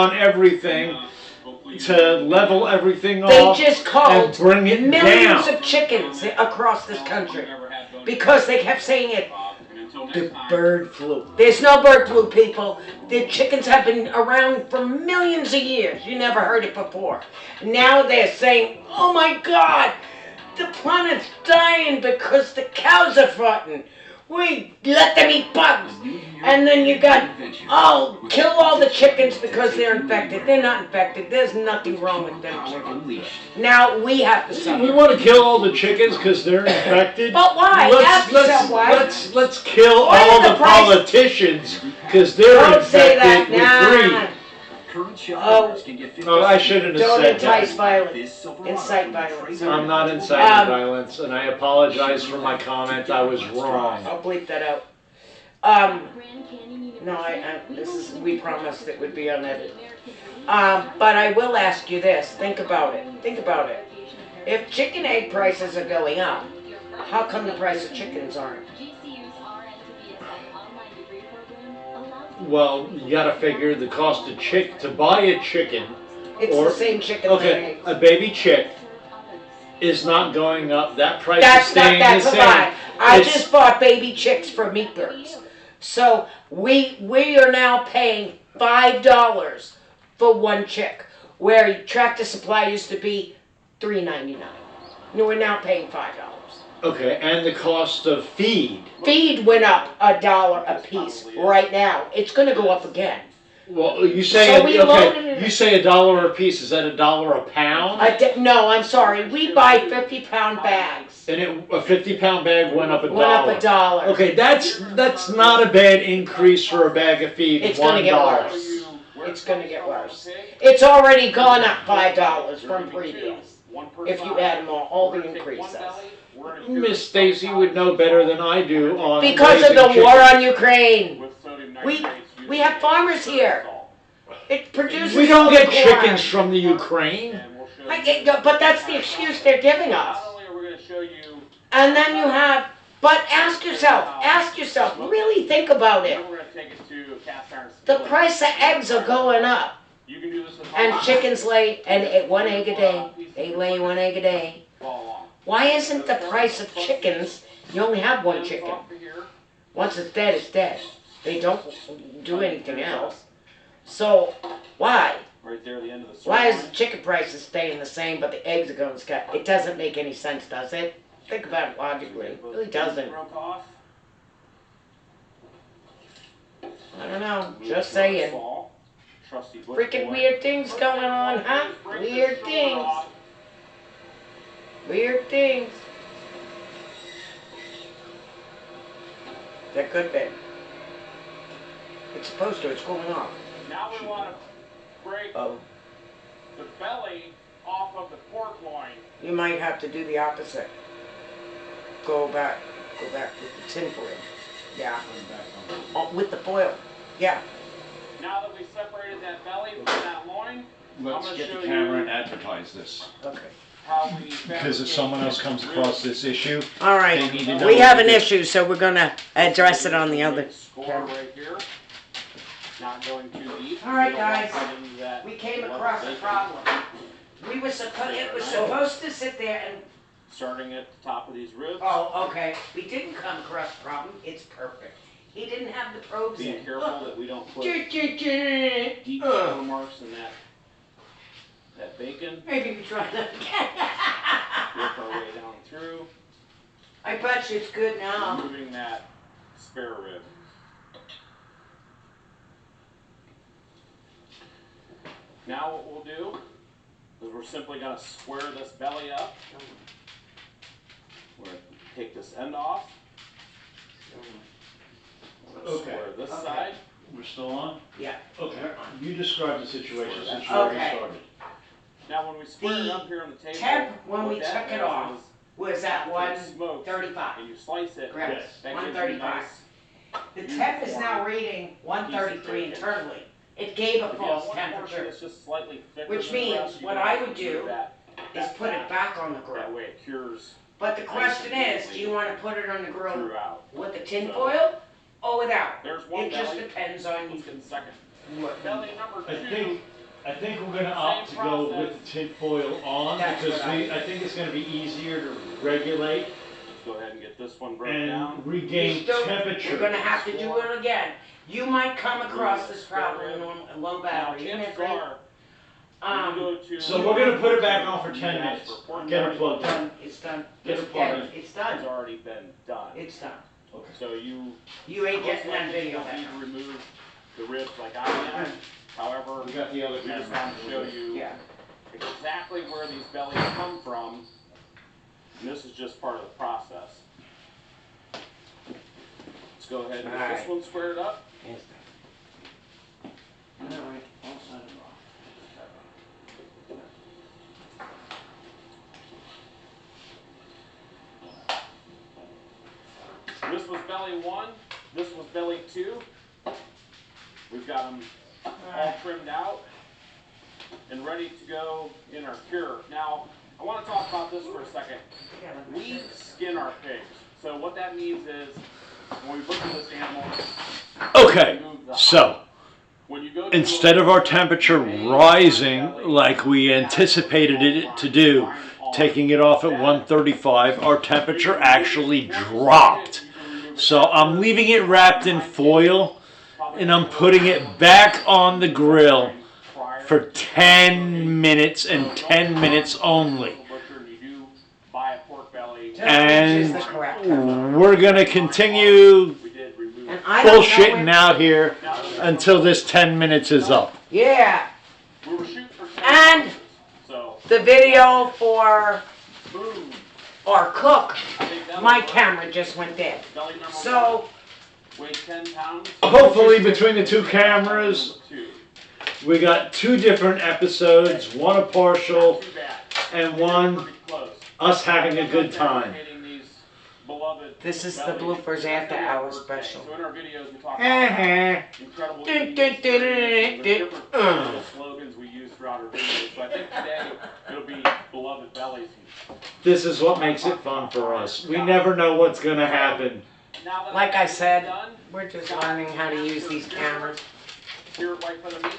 on everything to level everything They off just and called bring it millions down. of chickens across this country because they kept saying it. The bird flu. There's no bird flu, people. The chickens have been around for millions of years. You never heard it before. Now they're saying, oh my God, the planet's dying because the cows are farting. We let them eat bugs. And then you got, oh, kill all the chickens because they're infected. They're not infected. There's nothing wrong with them chickens. Now we have to suffer. We want to kill all the chickens because they're infected. But why? Ask yourself why. Let's kill all the politicians because they're infected with greed. Oh, I shouldn't have Don't said entice that. violence. Incite violence. I'm not inciting violence, and I apologize for my comment. I was wrong. I'll bleep that out. No, we promised it would be unedited. But I will ask you this. Think about it. Think about it. If chicken egg prices are going up, how come the price of chickens aren't? Well, you got to figure the cost of to buy a chicken. It's the same chicken. Okay, a baby chick is not going up. That price That's is staying the same. Lie. I just bought baby chicks for meat birds. So we are now paying $5 for one chick, where Tractor Supply used to be $3.99. We're now paying $5. Okay, and the cost of feed. Feed went up $1 a piece right now. It's going to go up again. Well, you say you say $1 a piece. Is that $1 a pound? No, I'm sorry. We buy 50-pound bags. And a 50-pound bag went up $1. Went up $1. Okay, that's not a bad increase for a bag of feed. It's going to get worse. It's going to get worse. It's already gone up $5 from previous. If you add them all the increases. Miss Stacy would know better than I do on because of the war on Ukraine. We have farmers here. It produces. We don't get chickens from the Ukraine. But that's the excuse they're giving us. And then you have. But ask yourself. Really think about it. The price of eggs are going up. And chickens lay one egg a day. They lay one egg a day. Why isn't the price of chickens, you only have one chicken. Once it's dead, it's dead. They don't do anything else. So, why? Why is the chicken prices staying the same, but the eggs are going to sky? It doesn't make any sense, does it? Think about it logically. It really doesn't. I don't know. Just saying. Freaking weird things going on, huh? Weird things. Weird things. That could be. It's supposed to. It's going off. Now we want to break the belly off of the pork loin. You might have to do the opposite. Go back with the tin foil. Yeah. With the foil. Yeah. Now that we separated that belly from that loin, let's get the camera and advertise this. Okay. Because if someone else comes across this issue, all right, they need to know we have an issue, so we're going to address it on the other camera. Right here. Not going too deep. All right, guys, we came across a problem. It was supposed to sit there and... Starting at the top of these ribs. Oh, okay. We didn't come across a problem. It's perfect. He didn't have the probes in. Be careful that we don't put deep hole marks in that bacon. Maybe we try that again. Work our way down through. I bet you it's good now. Removing that spare rib. Now what we'll do is we're simply going to square this belly up. We're going to take this end off. Square this side. We're still on? Yeah. Okay. You describe the situation since you Okay. already started. Now when we square it up here on the table, temp when we took it off was at 135. and you slice it. Correct. That gives you 135. nice, The temp is now reading 133 internally. It gave a if you false want a portion temperature, that's just slightly thicker which than the means rest, you what can I would do do that is put it back on the That grill. way it cures But the question is, do you want to put it on the grill throughout. with the tin foil or without? There's one It just belly. depends on Let's get the second. what. Belly number I 2. think I think we're gonna opt to go with the tin foil on That's because what I I think it's gonna be easier to regulate Let's go ahead and get this one broken and down. regain temperature. We're gonna have to do it again. You might come across this problem in a low battery. Now, chances are, when you go to- So we're gonna put it back on for 10 minutes. Get it plugged in. done. It's done. Get It's it plugged dead. in. It's It's done. already been done. It's done. So you You ain't most getting that likely video don't back. need to remove the ribs like I am. However, We got the other we just camera. want to show you Yeah. exactly where these bellies come from. And this is just part of the process. Let's go ahead and get this Alright. one squared up. It's done. All right. All set it off. This was belly 1. This was belly 2. We've got them all trimmed out and ready to go in our cure. Now, I want to talk about this for a second. Yeah, let me We see. skin our pigs. So what that means is when we butcher this animal, Okay, remove the so when you go to instead of our temperature rising like we anticipated it to do, taking it off at 135, our temperature actually dropped. So I'm leaving it wrapped in foil and I'm putting it back on the grill for 10 minutes and 10 minutes only. Temperature is the correct temperature. We're gonna continue And I don't know bullshitting when- out here until this 10 minutes is up. Yeah. We were shooting for 10 And ounces, so the video for boom. our cook, I think that'll my work. camera just went dead. Belly number So 1, weigh 10 pounds. Hopefully between the two cameras, Two. we got 2 different episodes, one a partial Not too bad. and one Pretty close. us having a good time. this is the bloopers after hours special. So in our videos we talk Uh-huh. about incredible Dun, dun, dun, dun, different dun. slogans we use throughout our videos. So I think today it'll be beloved bellies. This is what makes it fun for us. We never know what's gonna happen. Now that Like I that's said, done, we're just learning how to use these cameras. here at White Feather Meats,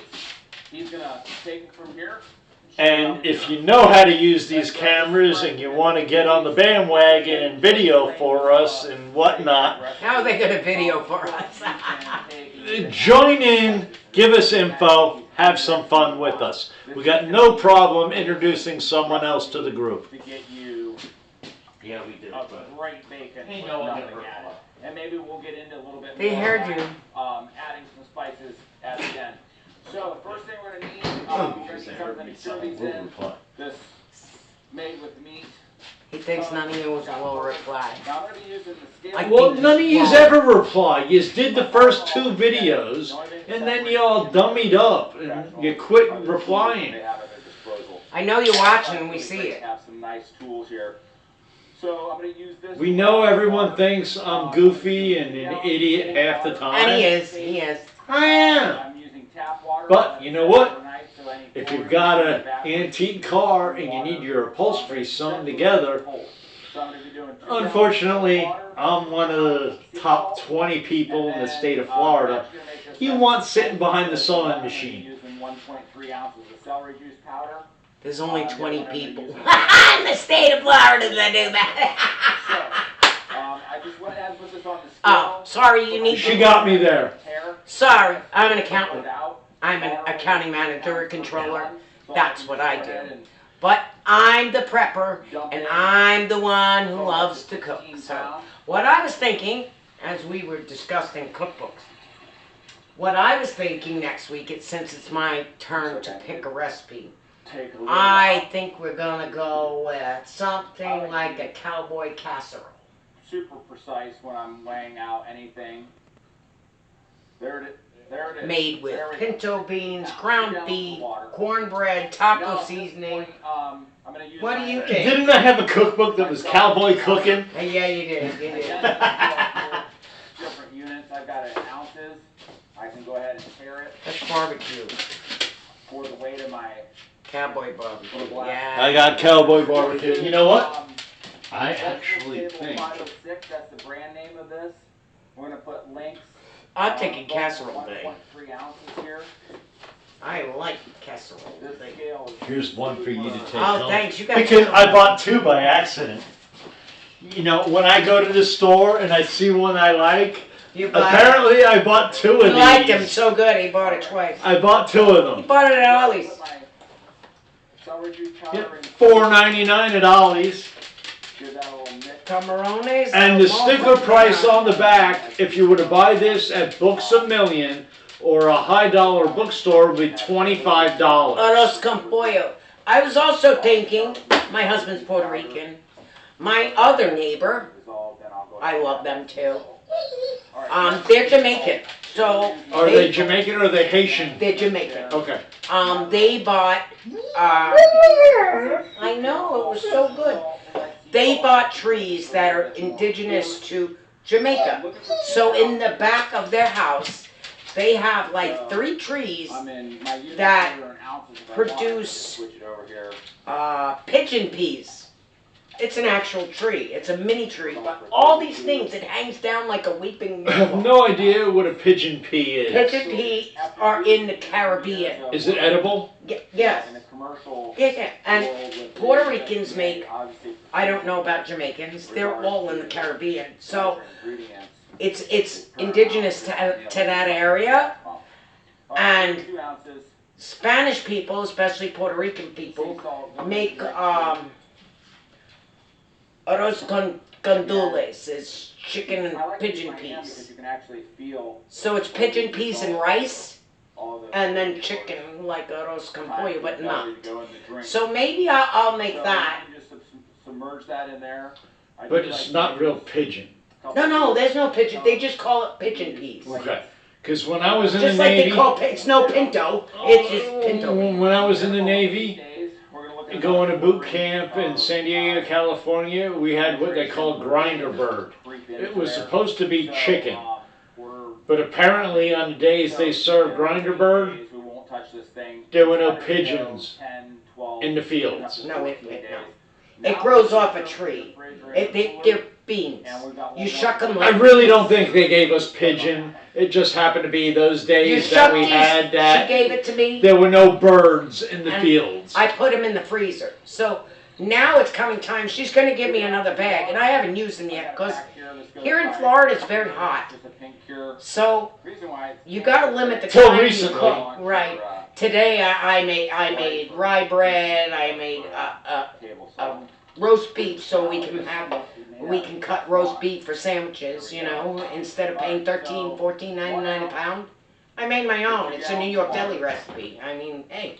he's gonna take it from here. And if you know how to use these cameras and you want to get on the bandwagon and video for us and whatnot, How are they gonna video for us? join in, give us info, have some fun with us. We got no problem introducing someone else to the group. To get you Yeah, we do. a great bacon Hey, with no, nothing I'll get added. And maybe we'll get into a little bit They more heard about, you. adding some spices at the end. So the first thing we're gonna need, we're gonna need something to cure these in. This made with meat. He thinks none of you will reply. Now I'm gonna be using the scale. I Well, think none of yous wrong. ever reply. Yous did the first 2 videos, and then you all dummied up, and you quit replying. They have at their disposal. I know you're watching and we Really see great it. to have some nice tools here. So I'm gonna use this. We know everyone thinks I'm goofy and an idiot half the time. And he is, he is. I am. I'm using tap water. But you know what? Overnight, so any If you've chlorine got in the an bathroom, antique car and you need your upholstery sewn together, unfortunately, I'm one of the top 20 people in the state of Florida. You want sitting behind the sewing machine. Using 1.3 ounces of celery juice powder. There's only 20 people in the state of Florida that do that. I just went ahead and put this on the scale. Oh, sorry, you need She to. got me there. Sorry, I'm an accountant. I'm an accounting manager or controller. That's what I do. But I'm the prepper, and I'm the one who loves to cook. So, what I was thinking, as we were discussing cookbooks, what I was thinking next week, since it's my turn to pick a recipe, I think we're gonna go with something like a cowboy casserole. Super precise when I'm laying out anything. There it is. There it is. Made with There we go. pinto beans, Now, ground down beef, the water. cornbread, Now, taco at this seasoning. point, I'm gonna use What do my- you think? Didn't I have a cookbook that was cowboy cooking? Yeah, you did. You did. Different units. I've got it in ounces. I can go ahead and tear it That's barbecue. for the weight of my. Cowboy barbecue. I Yeah. got cowboy barbecue. You know what? Um, I Vegetable actually Table think 506, that's the brand name of this. We're gonna put links. I'm taking casserole day. 1.3 ounces here. I like casserole. This scale is. Here's one for you to take Oh, home. thanks, you got Because two. I bought two by accident. You know, when I go to the store and I see one I like, You bought apparently I bought two it. of He liked him these. so good, he bought it twice. I bought two of He them. bought it at Ollie's. Celery juice powder Yep, and $4.99 at Ollie's. give that a little mix. Camarones. And the sticker price on the back, if you were to buy this at Books A Million or a high dollar bookstore, would be $25. Arroz con pollo. I was also thinking, my husband's Puerto Rican. My other neighbor, Dissolve, then I'll go I love them too. All right. They're Jamaican, so Are they Jamaican or are they Haitian? they're Jamaican. Okay. They bought. I know it was so good. They bought trees that are indigenous to Jamaica. So in the back of their house, they have like 3 trees I'm in my unit that order in ounces if I produce want. Switch it over here. pigeon peas. It's an actual tree. It's a mini tree. But all these things, it hangs down like a weeping I have willow. no idea what a pigeon pea is. Pigeon peas are in the Caribbean. Is it edible? Yes. In a commercial Yeah. And world with Puerto the- Ricans make, obviously, I don't know about Jamaicans, they're all in the Caribbean. So ingredients. it's indigenous to that area. And 2 ounces. Spanish people, especially Puerto Rican people, make arroz con gandules, is chicken I and like to use pigeon my hand peas. because you can actually feel So it's pigeon peas and rice, all the and then chicken like arroz con pollo, but not. to go in the drink. So maybe I'll make that. You just submerge that in there. I But do it's like not to real use pigeon. a couple No, there's no pigeon. They just call it pigeon peas. Okay. Because when I was in Just the like Navy, they call it's no pinto. It's just pinto. when I was in the Navy, days. We're gonna look at going to boot about camp in San Diego, California, we had what they called grinder bird. It was supposed to be chicken, but apparently on the days they served grinder bird, We won't touch this thing. there were no pigeons 10, 12, in the fields. No, it grows off a tree. They're beans. You shuck them I like. really don't think they gave us pigeon. It just happened to be those You days that shuck we these. had She that. gave it to me. There were no birds in the And fields. I put them in the freezer. So now it's coming time. She's going to give me another bag, and I haven't used them yet because here in Florida it's very hot. So you got to limit the Till time you recently. cook. Right. Today I made rye bread. I made roast beef so we can cut roast beef for sandwiches. You know, instead of paying $13, $14.99 a pound. I made my own. It's a New York deli recipe. I mean, hey.